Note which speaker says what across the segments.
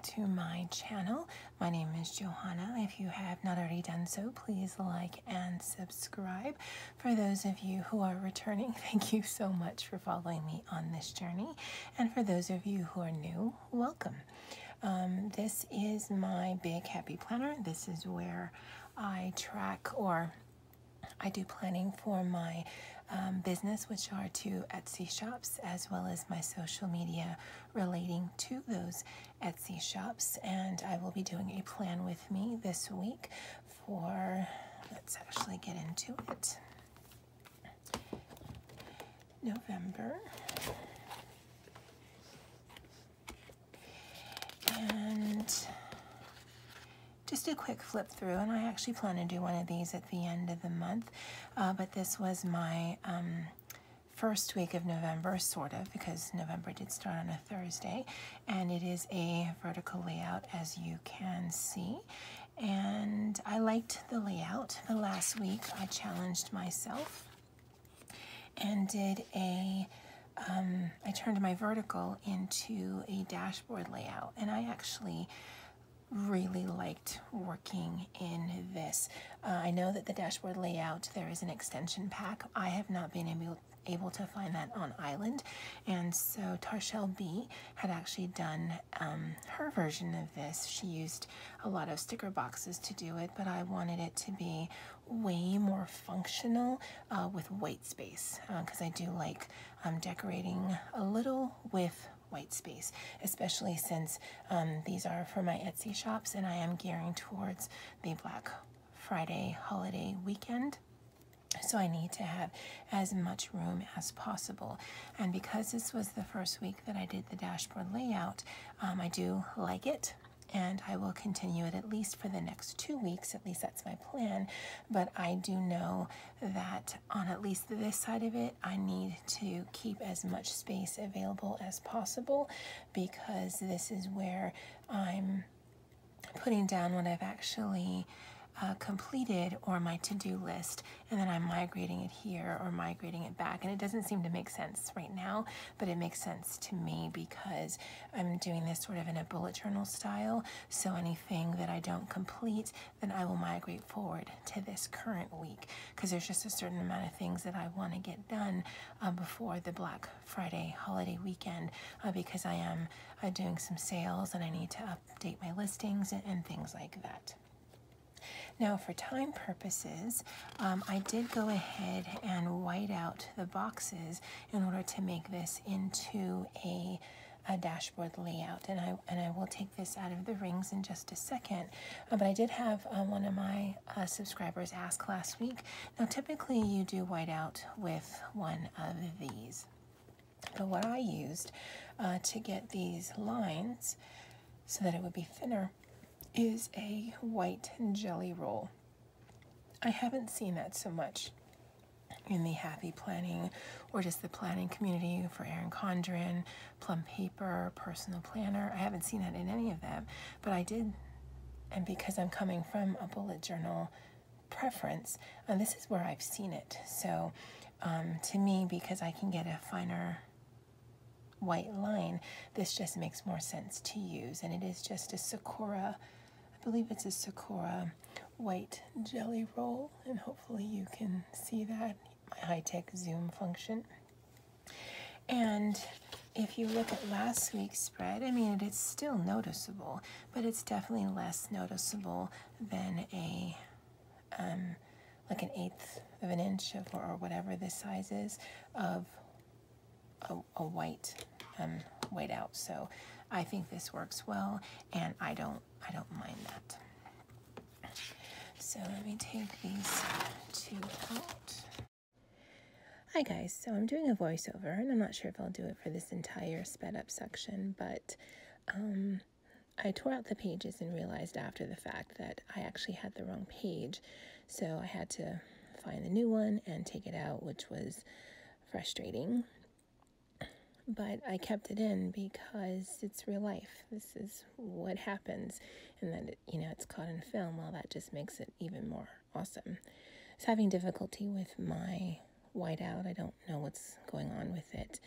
Speaker 1: to my channel. My name is Johanna. If you have not already done so, please like and subscribe. For those of you who are returning, thank you so much for following me on this journey. And for those of you who are new, welcome. This is my big happy planner. This is where I track, or I do planning for my business, which are 2 Etsy shops, as well as my social media relating to those Etsy shops. And I will be doing a plan with me this week for, let's actually get into it, November. And just a quick flip through, and I actually plan to do one of these at the end of the month, but this was my first week of November, sort of, because November did start on a Thursday, and it is a vertical layout, as you can see, and I liked the layout. The last week I challenged myself and did I turned my vertical into a dashboard layout, and I actually really liked working in this. I know that the dashboard layout, there is an extension pack. I have not been able to find that on Island, and so Tarchelle B had actually done her version of this. She used a lot of sticker boxes to do it, but I wanted it to be way more functional with white space, because I do like decorating a little with white space, especially since these are for my Etsy shops and I am gearing towards the Black Friday holiday weekend. So I need to have as much room as possible. And because this was the first week that I did the dashboard layout, I do like it. And I will continue it at least for the next 2 weeks. At least that's my plan. But I do know that on at least this side of it, I need to keep as much space available as possible, because this is where I'm putting down what I've actually completed, or my to-do list, and then I'm migrating it here or migrating it back. And it doesn't seem to make sense right now, but it makes sense to me because I'm doing this sort of in a bullet journal style. So anything that I don't complete, then I will migrate forward to this current week, because there's just a certain amount of things that I want to get done before the Black Friday holiday weekend, because I am doing some sales and I need to update my listings and things like that. Now, for time purposes, I did go ahead and white out the boxes in order to make this into a dashboard layout, and I will take this out of the rings in just a second. But I did have one of my subscribers ask last week. Now, typically you do white out with one of these, but what I used to get these lines so that it would be thinner is a white jelly roll. I haven't seen that so much in the happy planning or just the planning community for Erin Condren, Plum Paper, Personal Planner. I haven't seen that in any of them, but I did, and because I'm coming from a bullet journal preference, and this is where I've seen it. So to me, because I can get a finer white line, this just makes more sense to use, and it is just a Sakura, I believe it's a Sakura white jelly roll, and hopefully you can see that, my high-tech zoom function. And if you look at last week's spread, I mean, it's still noticeable, but it's definitely less noticeable than a like 1/8 of an inch of, or whatever this size is, of a white white out. So I think this works well, and I don't mind that. So let me take these 2 out. Hi guys, so I'm doing a voiceover, and I'm not sure if I'll do it for this entire sped up section, but I tore out the pages and realized after the fact that I actually had the wrong page, so I had to find the new one and take it out, which was frustrating. But I kept it in because it's real life. This is what happens, and that it's caught in film. Well, that just makes it even more awesome. I was having difficulty with my whiteout. I don't know what's going on with it.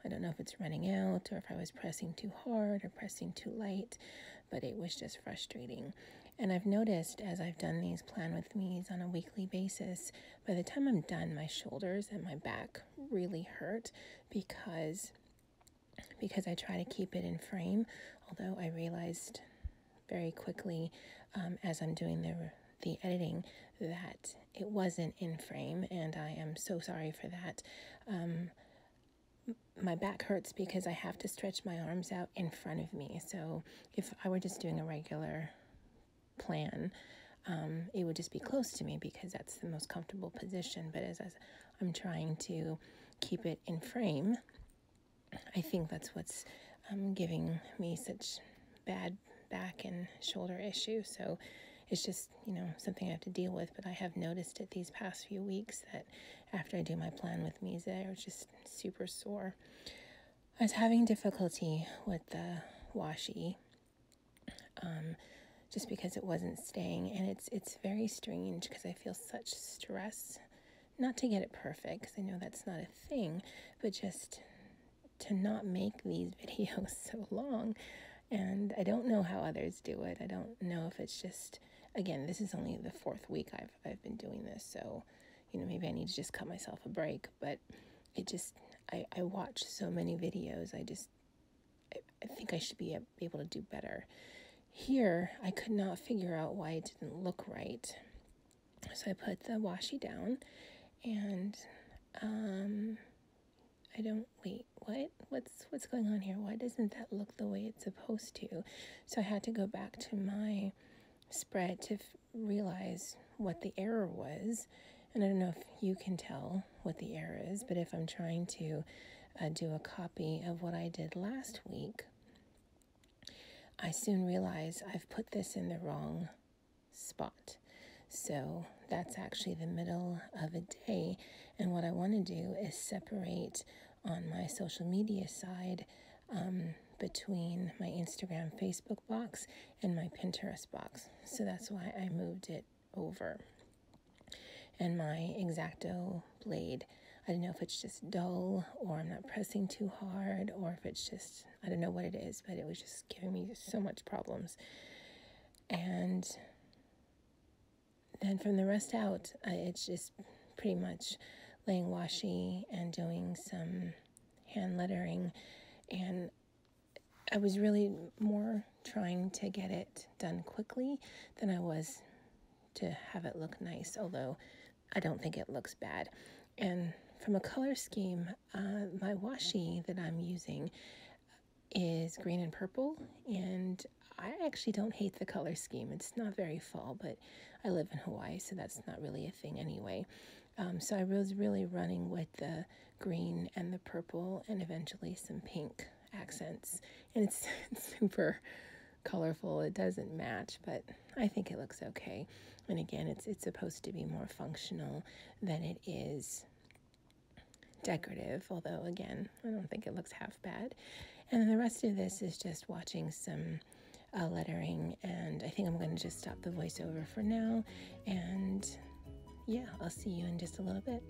Speaker 1: I don't know if it's running out or if I was pressing too hard or pressing too light, but it was just frustrating. And I've noticed as I've done these plan with me's on a weekly basis, by the time I'm done, my shoulders and my back really hurt because I try to keep it in frame, although I realized very quickly as I'm doing the editing that it wasn't in frame, and I am so sorry for that. My back hurts because I have to stretch my arms out in front of me. So if I were just doing a regular plan, it would just be close to me because that's the most comfortable position. But as I'm trying to keep it in frame, I think that's what's giving me such bad back and shoulder issues. So it's just, something I have to deal with. But I have noticed it these past few weeks that after I do my plan with me, they're just super sore. I was having difficulty with the washi, just because it wasn't staying, and it's very strange because I feel such stress, not to get it perfect, because I know that's not a thing, but just to not make these videos so long. And I don't know how others do it. I don't know if it's just, again, this is only the 4th week I've been doing this, so maybe I need to just cut myself a break. But it just, I watch so many videos. I think I should be able to do better. Here, I could not figure out why it didn't look right. So I put the washi down, and I don't, wait, what's going on here? Why doesn't that look the way it's supposed to? So I had to go back to my spread to realize what the error was. And I don't know if you can tell what the error is, but if I'm trying to do a copy of what I did last week, I soon realize I've put this in the wrong spot. So that's actually the middle of a day. And what I want to do is separate on my social media side between my Instagram, Facebook box and my Pinterest box. So that's why I moved it over. And my X-Acto blade, I don't know if it's just dull or I'm not pressing too hard, or if it's just, I don't know what it is, but it was just giving me so much problems. And then from the rest out, it's just pretty much laying washi and doing some hand lettering. And I was really more trying to get it done quickly than I was to have it look nice, although I don't think it looks bad. And from a color scheme, my washi that I'm using is green and purple, and I actually don't hate the color scheme. It's not very fall, but I live in Hawaii, so that's not really a thing anyway. So I was really running with the green and the purple and eventually some pink accents. And it's super colorful. It doesn't match, but I think it looks okay. And again, it's supposed to be more functional than it is decorative, although again, I don't think it looks half bad. And then the rest of this is just watching some lettering, and I think I'm going to just stop the voiceover for now, and yeah, I'll see you in just a little bit.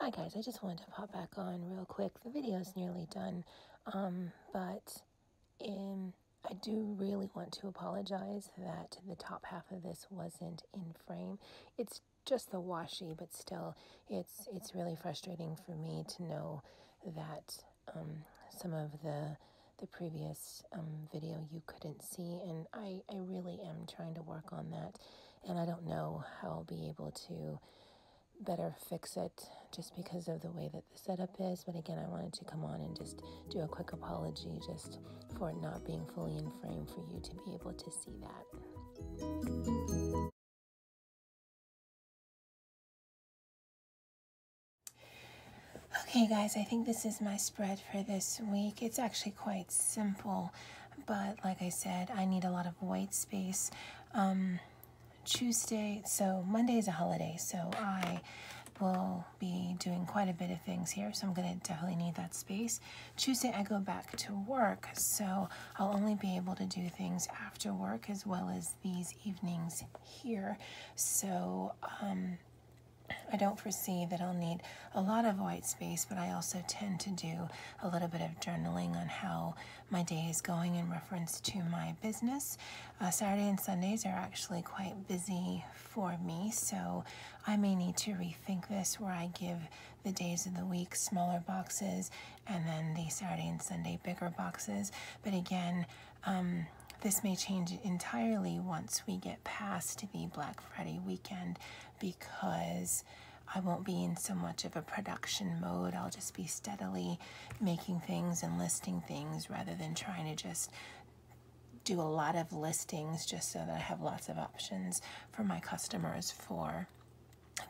Speaker 1: Hi guys, I just wanted to pop back on real quick. The video is nearly done, but I do really want to apologize that the top half of this wasn't in frame. It's just the washi, but still, it's really frustrating for me to know that some of the previous video you couldn't see, and I really am trying to work on that, and I don't know how I'll be able to better fix it just because of the way that the setup is. But again, I wanted to come on and just do a quick apology just for it not being fully in frame for you to be able to see that. Okay guys, I think this is my spread for this week. It's actually quite simple, but like I said, I need a lot of white space. Tuesday, so Monday is a holiday, so I will be doing quite a bit of things here, so I'm going to definitely need that space. Tuesday I go back to work, so I'll only be able to do things after work as well as these evenings here. So I don't foresee that I'll need a lot of white space, but I also tend to do a little bit of journaling on how my day is going in reference to my business. Saturday and Sundays are actually quite busy for me, so I may need to rethink this where I give the days of the week smaller boxes and then the Saturday and Sunday bigger boxes. But again, this may change entirely once we get past the Black Friday weekend, because I won't be in so much of a production mode. I'll just be steadily making things and listing things rather than trying to just do a lot of listings just so that I have lots of options for my customers for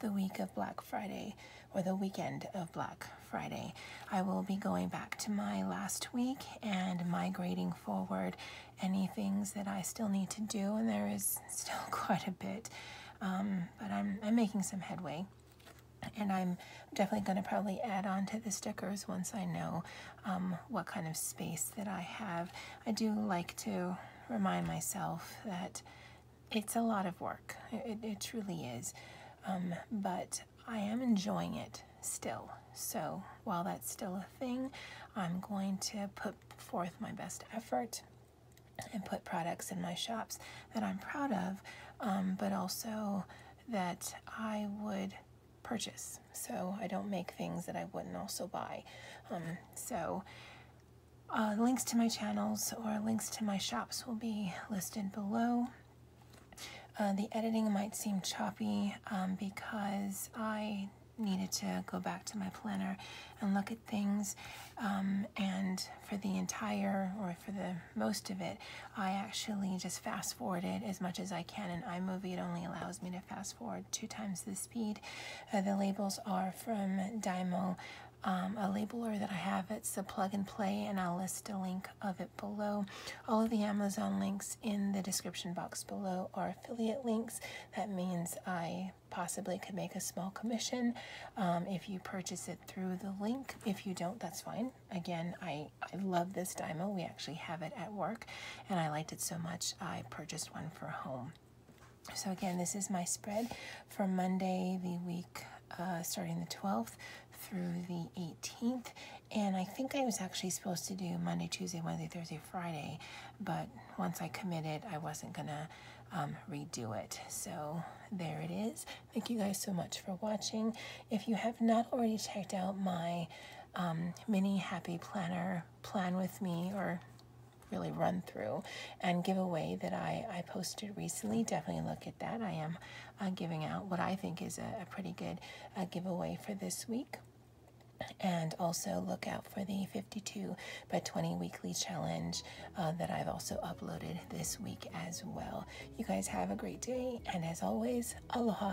Speaker 1: the week of Black Friday or the weekend of Black Friday. I will be going back to my last week and migrating forward any things that I still need to do, and there is still quite a bit, but I'm making some headway. And I'm definitely going to probably add on to the stickers once I know what kind of space that I have. I do like to remind myself that it's a lot of work. It truly is. But I am enjoying it still. So while that's still a thing, I'm going to put forth my best effort and put products in my shops that I'm proud of, but also that I would purchase. So I don't make things that I wouldn't also buy. Links to my channels or links to my shops will be listed below. The editing might seem choppy because I needed to go back to my planner and look at things, and for the entire, or for the most of it, I actually just fast forwarded as much as I can. In iMovie, it only allows me to fast forward 2 times the speed. The labels are from Dymo, a labeler that I have. It's a plug and play, and I'll list a link of it below. All of the Amazon links in the description box below are affiliate links. That means I possibly could make a small commission if you purchase it through the link. If you don't, that's fine. Again, I love this Dymo. We actually have it at work, and I liked it so much I purchased one for home. So again, this is my spread for Monday, the week starting the 12th through the 18th. And I think I was actually supposed to do Monday, Tuesday, Wednesday, Thursday, Friday, but once I committed, I wasn't gonna redo it. So there it is. Thank you guys so much for watching. If you have not already checked out my mini happy planner plan with me, or really run through and giveaway that I posted recently, definitely look at that. I am giving out what I think is a pretty good giveaway for this week. And also look out for the 52 by 20 weekly challenge that I've also uploaded this week as well. You guys have a great day, and as always, aloha.